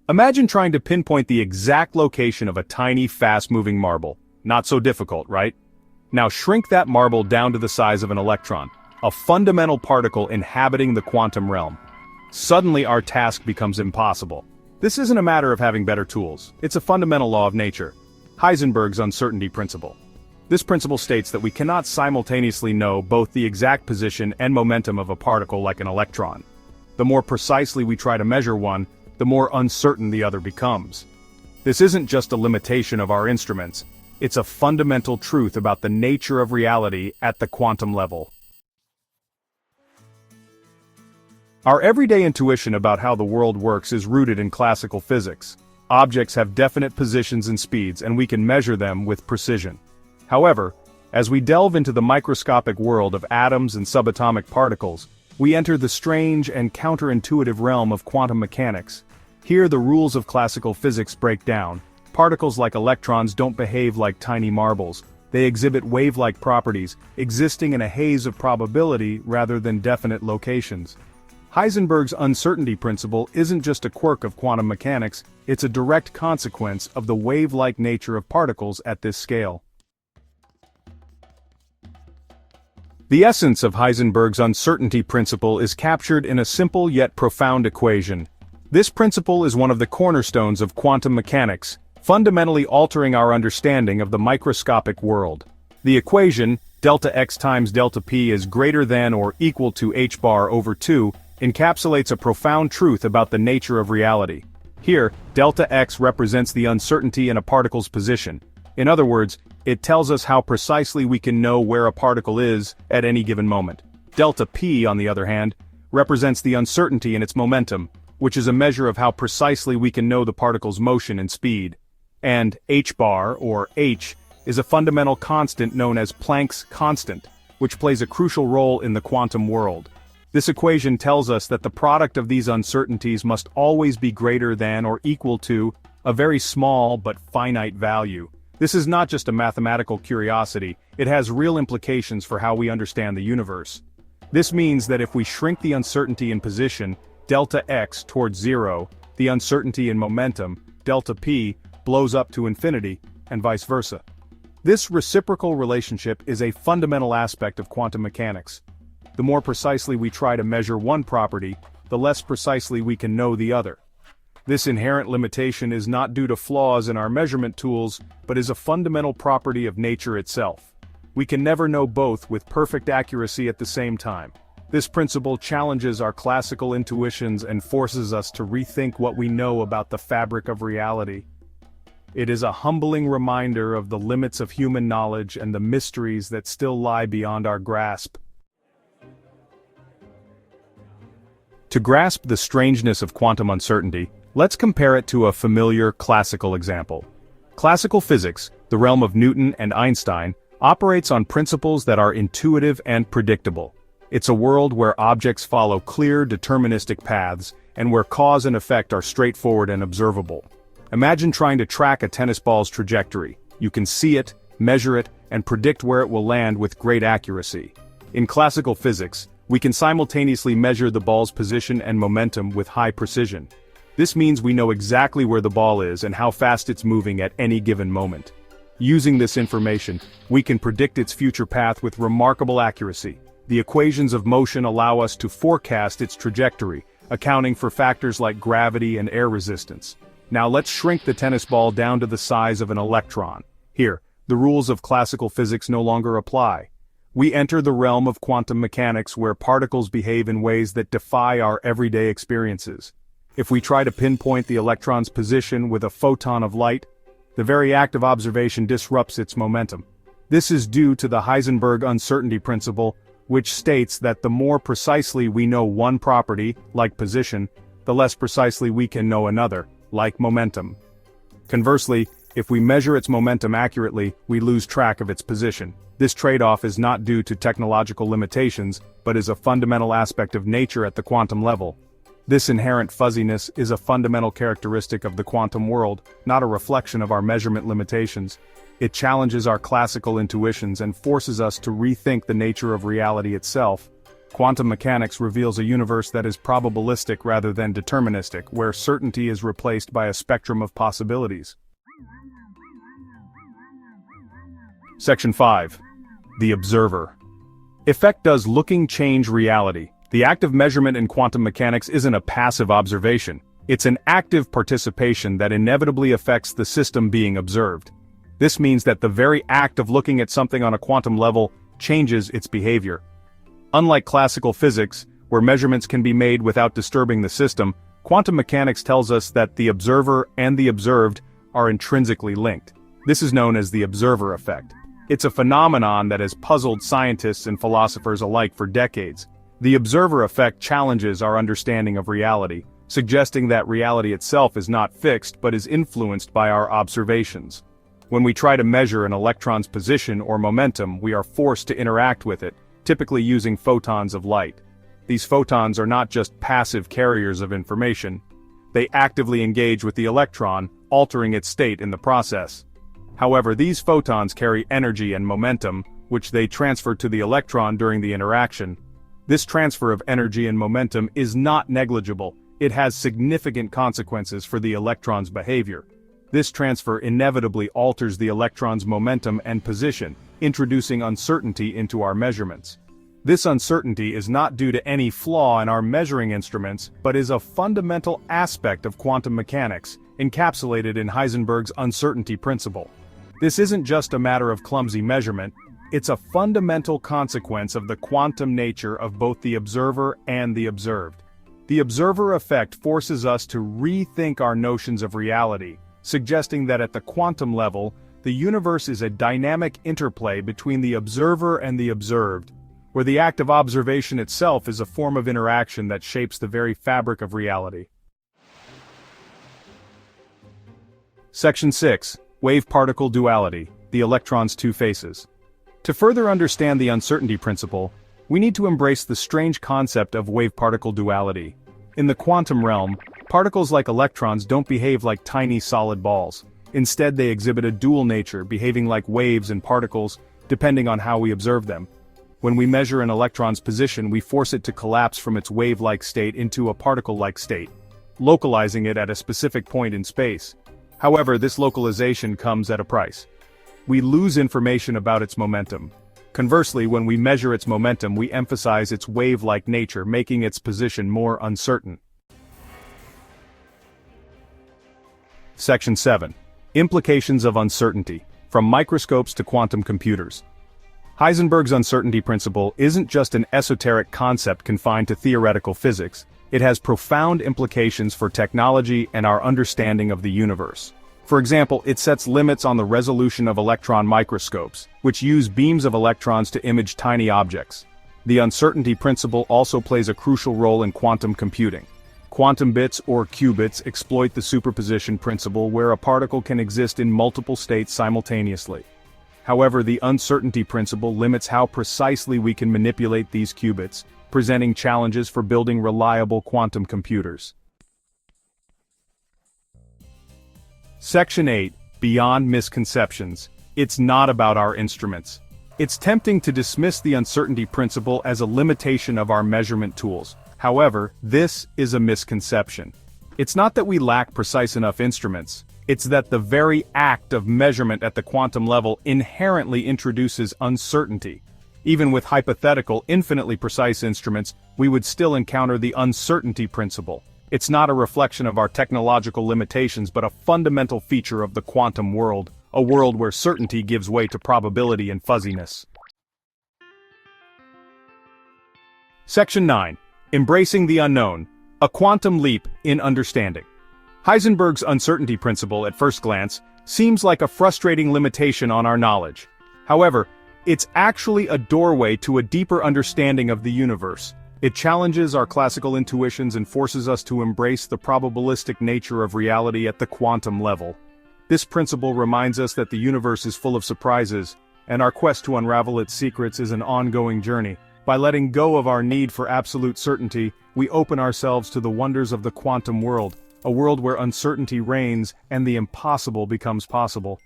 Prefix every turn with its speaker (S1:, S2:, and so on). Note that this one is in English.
S1: Imagine trying to pinpoint the exact location of a tiny, fast-moving marble. Not so difficult, right? Now shrink that marble down to the size of an electron, a fundamental particle inhabiting the quantum realm. Suddenly our task becomes impossible. This isn't a matter of having better tools, it's a fundamental law of nature. Heisenberg's uncertainty principle. This principle states that we cannot simultaneously know both the exact position and momentum of a particle like an electron. The more precisely we try to measure one, the more uncertain the other becomes. This isn't just a limitation of our instruments, it's a fundamental truth about the nature of reality at the quantum level. Our everyday intuition about how the world works is rooted in classical physics. Objects have definite positions and speeds, and we can measure them with precision. However, as we delve into the microscopic world of atoms and subatomic particles, we enter the strange and counterintuitive realm of quantum mechanics. Here the rules of classical physics break down. Particles like electrons don't behave like tiny marbles. They exhibit wave-like properties, existing in a haze of probability rather than definite locations. Heisenberg's uncertainty principle isn't just a quirk of quantum mechanics, it's a direct consequence of the wave-like nature of particles at this scale. The essence of Heisenberg's uncertainty principle is captured in a simple yet profound equation. This principle is one of the cornerstones of quantum mechanics, fundamentally altering our understanding of the microscopic world. The equation, delta x times delta p is greater than or equal to h bar over 2, encapsulates a profound truth about the nature of reality. Here, delta x represents the uncertainty in a particle's position. In other words, it tells us how precisely we can know where a particle is at any given moment. Delta p, on the other hand, represents the uncertainty in its momentum, which is a measure of how precisely we can know the particle's motion and speed. And h bar, or h, is a fundamental constant known as Planck's constant, which plays a crucial role in the quantum world. This equation tells us that the product of these uncertainties must always be greater than or equal to a very small but finite value. This is not just a mathematical curiosity, it has real implications for how we understand the universe. This means that if we shrink the uncertainty in position, delta x, towards 0, the uncertainty in momentum, delta p, blows up to infinity, and vice versa. This reciprocal relationship is a fundamental aspect of quantum mechanics. The more precisely we try to measure one property, the less precisely we can know the other. This inherent limitation is not due to flaws in our measurement tools, but is a fundamental property of nature itself. We can never know both with perfect accuracy at the same time. This principle challenges our classical intuitions and forces us to rethink what we know about the fabric of reality. It is a humbling reminder of the limits of human knowledge and the mysteries that still lie beyond our grasp. To grasp the strangeness of quantum uncertainty, let's compare it to a familiar classical example. Classical physics, the realm of Newton and Einstein, operates on principles that are intuitive and predictable. It's a world where objects follow clear, deterministic paths, and where cause and effect are straightforward and observable. Imagine trying to track a tennis ball's trajectory. You can see it, measure it, and predict where it will land with great accuracy. In classical physics, we can simultaneously measure the ball's position and momentum with high precision. This means we know exactly where the ball is and how fast it's moving at any given moment. Using this information, we can predict its future path with remarkable accuracy. The equations of motion allow us to forecast its trajectory, accounting for factors like gravity and air resistance. Now let's shrink the tennis ball down to the size of an electron. Here, the rules of classical physics no longer apply. We enter the realm of quantum mechanics where particles behave in ways that defy our everyday experiences. If we try to pinpoint the electron's position with a photon of light, the very act of observation disrupts its momentum. This is due to the Heisenberg uncertainty principle, which states that the more precisely we know one property, like position, the less precisely we can know another, like momentum. Conversely, if we measure its momentum accurately, we lose track of its position. This trade-off is not due to technological limitations, but is a fundamental aspect of nature at the quantum level. This inherent fuzziness is a fundamental characteristic of the quantum world, not a reflection of our measurement limitations. It challenges our classical intuitions and forces us to rethink the nature of reality itself. Quantum mechanics reveals a universe that is probabilistic rather than deterministic, where certainty is replaced by a spectrum of possibilities. Section 5. The observer. Effect: does looking change reality? The act of measurement in quantum mechanics isn't a passive observation. It's an active participation that inevitably affects the system being observed. This means that the very act of looking at something on a quantum level changes its behavior. Unlike classical physics, where measurements can be made without disturbing the system, quantum mechanics tells us that the observer and the observed are intrinsically linked. This is known as the observer effect. It's a phenomenon that has puzzled scientists and philosophers alike for decades. The observer effect challenges our understanding of reality, suggesting that reality itself is not fixed but is influenced by our observations. When we try to measure an electron's position or momentum, we are forced to interact with it, typically using photons of light. These photons are not just passive carriers of information. They actively engage with the electron, altering its state in the process. However, these photons carry energy and momentum, which they transfer to the electron during the interaction. This transfer of energy and momentum is not negligible. It has significant consequences for the electron's behavior. This transfer inevitably alters the electron's momentum and position, introducing uncertainty into our measurements. This uncertainty is not due to any flaw in our measuring instruments, but is a fundamental aspect of quantum mechanics, encapsulated in Heisenberg's uncertainty principle. This isn't just a matter of clumsy measurement, it's a fundamental consequence of the quantum nature of both the observer and the observed. The observer effect forces us to rethink our notions of reality, suggesting that at the quantum level, the universe is a dynamic interplay between the observer and the observed, where the act of observation itself is a form of interaction that shapes the very fabric of reality. Section 6. Wave-particle duality, the electron's two faces. To further understand the uncertainty principle, we need to embrace the strange concept of wave-particle duality. In the quantum realm, particles like electrons don't behave like tiny solid balls. Instead, they exhibit a dual nature, behaving like waves and particles, depending on how we observe them. When we measure an electron's position, we force it to collapse from its wave-like state into a particle-like state, localizing it at a specific point in space. However, this localization comes at a price. We lose information about its momentum. Conversely, when we measure its momentum, we emphasize its wave-like nature, making its position more uncertain. Section 7. Implications of uncertainty, from microscopes to quantum computers. Heisenberg's uncertainty principle isn't just an esoteric concept confined to theoretical physics. It has profound implications for technology and our understanding of the universe. For example, it sets limits on the resolution of electron microscopes, which use beams of electrons to image tiny objects. The uncertainty principle also plays a crucial role in quantum computing. Quantum bits, or qubits, exploit the superposition principle where a particle can exist in multiple states simultaneously. However, the uncertainty principle limits how precisely we can manipulate these qubits, presenting challenges for building reliable quantum computers. Section 8. Beyond misconceptions. It's not about our instruments. It's tempting to dismiss the uncertainty principle as a limitation of our measurement tools. However, this is a misconception. It's not that we lack precise enough instruments. It's that the very act of measurement at the quantum level inherently introduces uncertainty. Even with hypothetical, infinitely precise instruments, we would still encounter the uncertainty principle. It's not a reflection of our technological limitations but a fundamental feature of the quantum world, a world where certainty gives way to probability and fuzziness. Section 9. Embracing the unknown, a quantum leap in understanding. Heisenberg's uncertainty principle, at first glance, seems like a frustrating limitation on our knowledge. However, it's actually a doorway to a deeper understanding of the universe. It challenges our classical intuitions and forces us to embrace the probabilistic nature of reality at the quantum level. This principle reminds us that the universe is full of surprises, and our quest to unravel its secrets is an ongoing journey. By letting go of our need for absolute certainty, we open ourselves to the wonders of the quantum world, a world where uncertainty reigns and the impossible becomes possible.